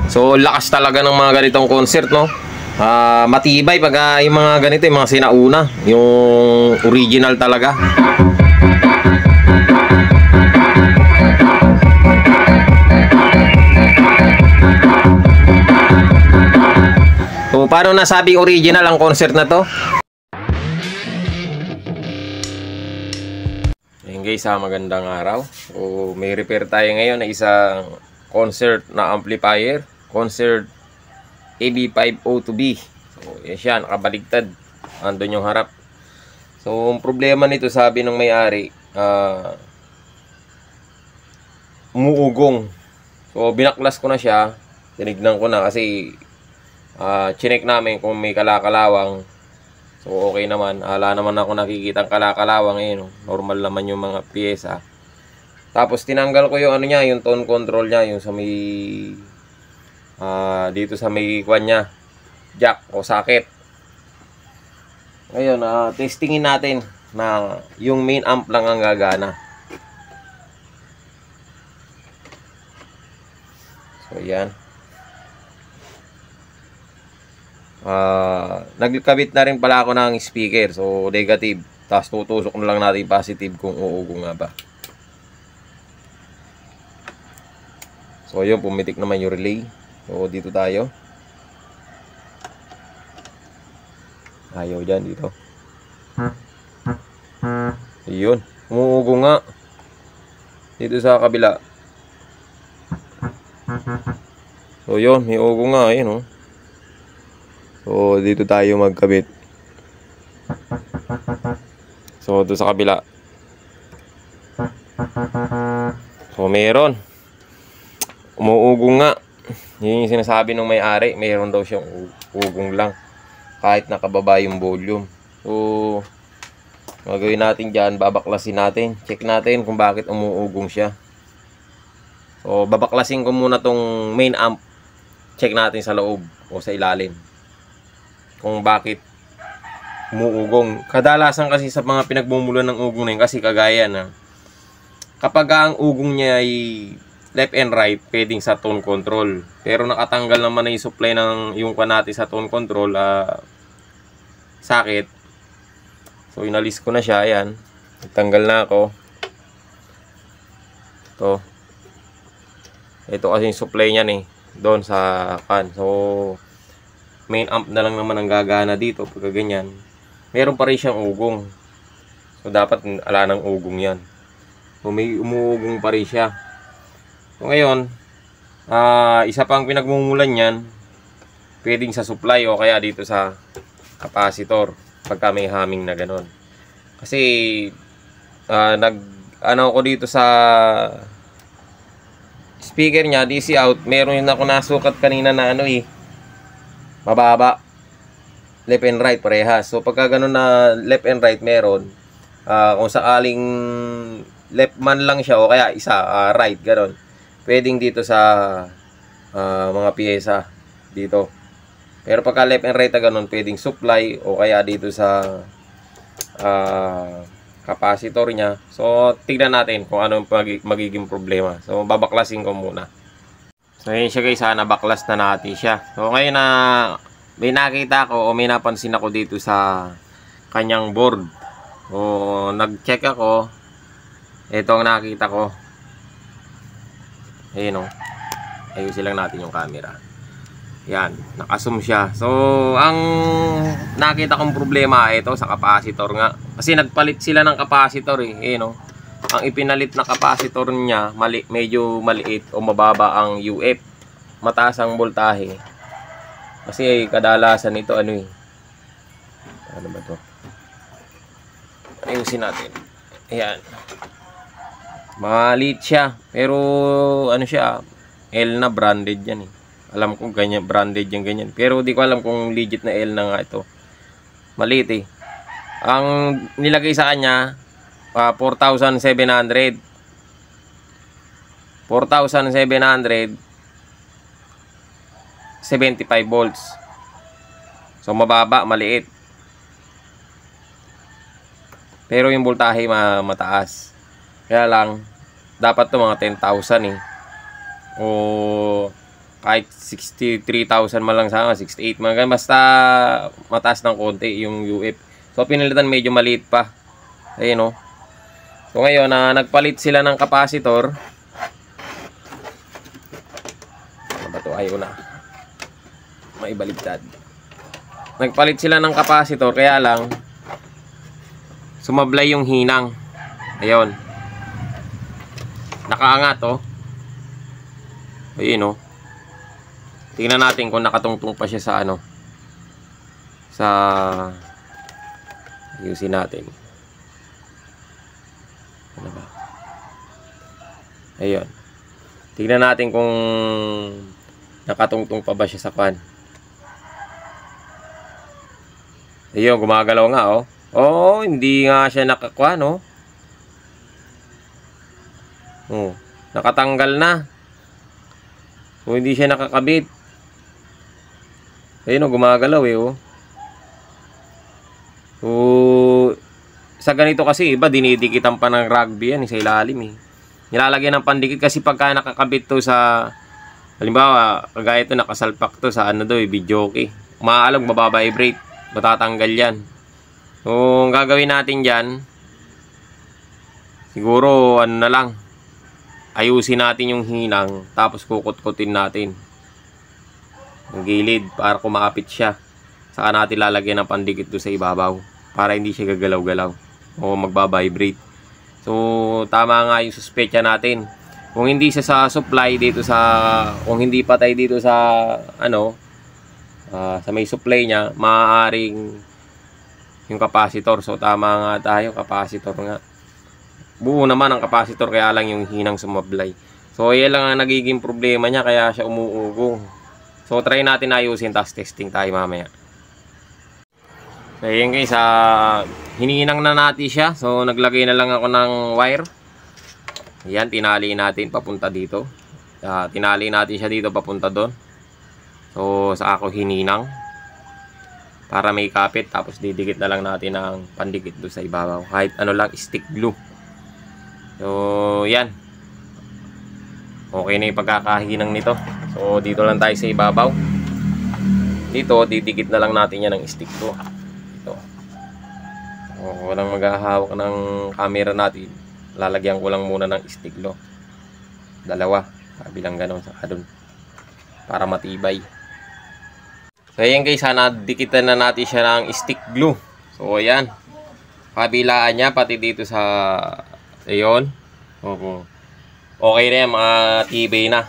So lakas talaga ng mga ganitong concert, no? Matibay pag yung mga ganito, yung mga sinauna, yung original talaga. So paano nasabing original ang concert na to? Ayun guys, magandang araw. So may repair tayo ngayon na isang concert na amplifier, concert AB502B. So yan siya, nakabaligtad, andun yung harap. So ang problema nito, sabi ng may-ari, umuugong. So binaklas ko na siya, tinignan ko na kasi chinek namin kung may kalakalawang. So okay naman, ala naman ako nakikitang kalakalawang, no? Normal naman yung mga piyesa. Tapos tinanggal ko yung ano niya, yung tone control niya, yung sa may dito sa may kwan niya, jack o socket. Ngayon, testingin natin na yung main amp lang ang gagana. So yan. Nagkabit na rin pala ako ng speaker. So negative. Tapos tutusok na lang natin positive kung uugo nga ba. So yun, pumitik naman yung relay. So dito tayo. Ayaw dyan dito. Ayun, umuugo nga. Dito sa kabila. So yun, may ugo nga. Ayun, oh. So dito tayo magkabit. So doon sa kabila. So meron. Umuugong nga. Yun yung sinasabi ng may-ari. Meron daw siyang ugong lang, kahit nakababa yung volume. So gagawin natin dyan, babaklasin natin. Check natin kung bakit umuugong siya. So babaklasin ko muna tong main amp. Check natin sa loob o sa ilalim kung bakit umuugong. Kadalasan kasi sa mga pinagmumulan ng ugong na yun, kasi kagaya na kapag ang ugong niya ay left and right, pwedeng sa tone control. Pero nakatanggal naman na yung supply ng yung kanati sa tone control, sakit. So inalis ko na siya, ayan. Nagtanggal na ako. Ito kasi yung supply niya doon sa kan. So main amp na lang naman ang gagana dito pagka ganyan. Meron pa rin siyang ugong. So dapat ala ng ugong yan. So may umuugong pa rin siya. So ngayon, isa pang pinagmumulan yan, pwedeng sa supply o kaya dito sa capacitor pagka may humming na ganon. Kasi ano ko dito sa speaker niya, DC out, meron yun ako nasukat kanina na mababa, left and right parehas. So pagka ganun na left and right meron, kung sakaling left man lang siya o kaya isa right, ganon, pwedeng dito sa mga piyesa dito. Pero pagka left and right na ganun, pwedeng supply o kaya dito sa capacitor niya. So tignan natin kung ano magiging problema. So babaklasin ko muna. So yun siya guys, nabaklas na natin siya. So ngayon na may nakita ko o may napansin ako dito sa kanyang board. O nag-check ako. Ito ang nakita ko. Ayun, ayusin lang natin yung camera. Yan, naka-zoom siya. So ang nakita kong problema ito sa capacitor nga. Kasi nagpalit sila ng capacitor Ayun, ang ipinalit na capacitor niya medyo maliit o mababa ang UF, mataas ang voltahe. Kasi kadalasan ito ano ba to? Ayusin natin. Ayan, maliit siya pero ano siya, L na, branded yan Alam ko ganyan, branded yan ganyan, pero di ko alam kung legit na L na nga ito. Maliit ang nilagay sa kanya 4,700 75 volts. So mababa, maliit. Pero yung voltahe mataas. Kaya lang dapat to mga 10,000 eh. O kahit 63,000 man lang sana, 68 man. Basta mataas ng konti yung UF. So pinilitan medyo maliit pa. Ayun, oh. So ngayon nagpalit sila ng capacitor. Ano ba to? Ayaw na. May baligtad. Nagpalit sila ng capacitor, kaya lang sumablay yung hinang. Ayun. Nakaangat, oh. Ayun, oh. Tingnan natin kung nakatungtong pa siya sa ano. Sa ayusin natin. Ano ba? Ayun. Tingnan natin kung nakatungtong pa ba siya sa pan. Ayun, gumagalaw nga, oh. Oh, hindi nga siya nakakuha, no? Oh, nakatanggal na. So, hindi siya nakakabit. Ayun, oh, gumagalaw, eh, oh. So, sa ganito kasi, iba, dinidikitan pa ng rugby yan, sa ilalim, eh. Nilalagyan ng pandikit kasi pagka nakakabit to sa, halimbawa, kagaya ito, nakasalpak to sa ano do, videoke. Umaalog, mababibrate. Matatanggal yan. So, ang gagawin natin dyan, siguro, ano na lang, ayusin natin yung hinang, tapos kukut-kutin natin yung gilid para kumakapit siya. Saka natin lalagyan ng pandikit doon sa ibabaw para hindi siya gagalaw-galaw o magbabibrate. So, tama nga yung suspecha natin. Kung hindi siya sa supply dito sa, kung hindi patay dito sa, ano, sa may supply niya, maaaring yung capacitor. So tama nga tayo, capacitor nga. Buo naman ang capacitor, kaya lang yung hinang sumablay. So yan lang ang nagiging problema niya, kaya siya umuugong. So try natin ayusin, tapos testing tayo mamaya. So yan guys, hininang na natin siya. So naglagay na lang ako ng wire. Yan, tinali natin papunta dito. Tinali natin siya dito papunta doon. So, sa ako hininang para may kapit, tapos didikit na lang natin ng pandikit doon sa ibabaw. Kahit ano lang, stick glue. So, yan. Okay na yung pagkakahinang nito. So, dito lang tayo sa ibabaw. Dito, didikit na lang natin yan ng stick glue. Ito. So, walang maghahawak ng camera natin. Lalagyan ko lang muna ng stick glue. Dalawa. Kabilang ganon sa kadun. Para matibay. So ayan guys, sana dikitan na natin siya ng stick glue. So ayan, kabilaan niya pati dito sa ayon. Okay na yan, matibay na.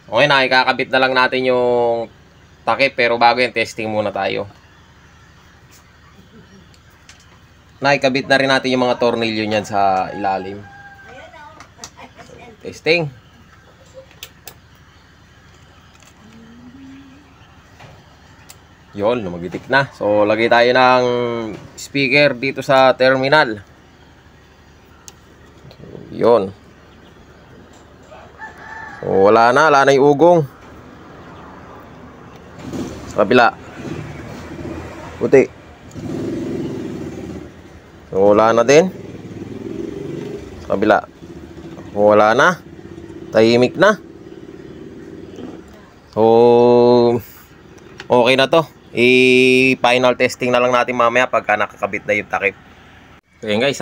Okay na, ikakabit na lang natin yung takip. Pero bago yan, testing muna tayo. Naikabit na rin natin yung mga tornilyo niyan sa ilalim. So, testing. Yun, lumagitik na. So, lagay tayo ng speaker dito sa terminal. So, yun. So, wala na yung ugong. Sa kabila. Puti. So, wala na din. Sa kabila. Wala na. Tahimik na. So, okay na to. I-final testing na lang natin mamaya pagka nakakabit na yung takip. So yun guys,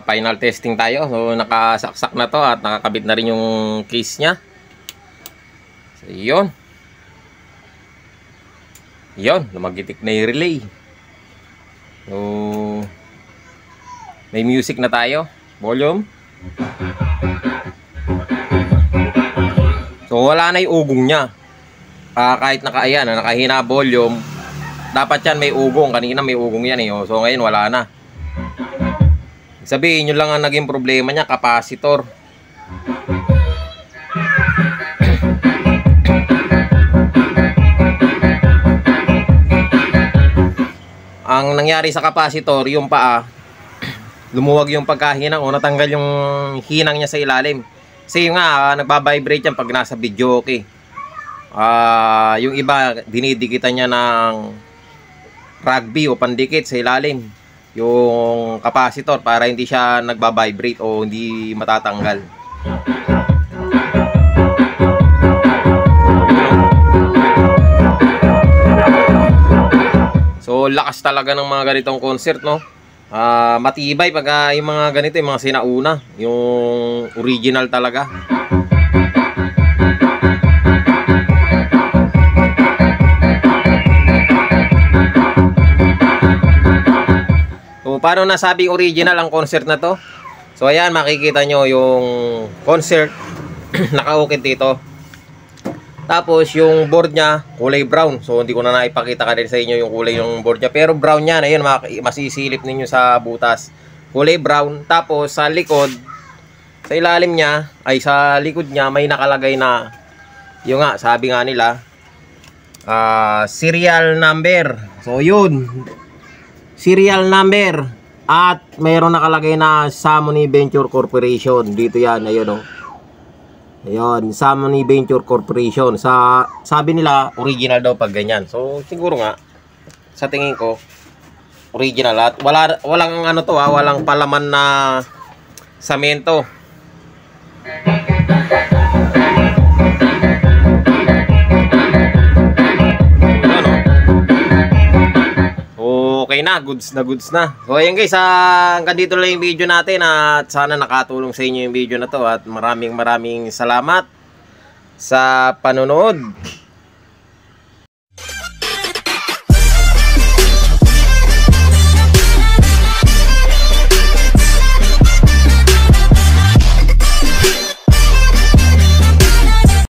final testing tayo. So nakasaksak na to at nakakabit na rin yung case nya. So yun. Yun, lumagitik na yung relay. So may music na tayo. Volume. So wala na yung ugong nya. Kahit nakahina volume, dapat yan may ugong. Kanina may ugong yan eh. So ngayon wala na. Sabihin nyo lang ang naging problema niya, capacitor. Ang nangyari sa capacitor, yung paa, lumuwag yung pagkahinang o natanggal yung hinang niya sa ilalim. Kasi yung nga, nagbabibrate yan pag nasa video, okay. Yung iba dinidikitan niya ng rugby o pandikit sa ilalim yung capacitor para hindi siya nagbabibrate o hindi matatanggal. So lakas talaga ng mga ganitong concert, no? Matibay pag yung mga ganito, yung mga sinauna, yung original talaga. So paano nasabing original ang concert na to? So ayan, makikita nyo yung concert nakaukit dito. Tapos yung board niya kulay brown. So hindi ko na naipakita kanina sa inyo yung kulay ng board niya, pero brown yan. Ayun, masisilip ninyo sa butas. Kulay brown. Tapos sa likod, sa ilalim niya, ay sa likod niya may nakalagay na yung nga, sabi nga nila, serial number. So yun, serial number. At mayroon nakalagay na Samony Venture Corporation. Dito yan, ayun o. Ayun, Samony Venture Corporation. Sabi nila, original daw pag ganyan. So, siguro nga, sa tingin ko, original. At walang ano to ha, walang palaman na samento. Okay na, goods na. So ayan guys, hanggang dito lang yung video natin at sana nakatulong sa inyo yung video na to at maraming salamat sa panonood.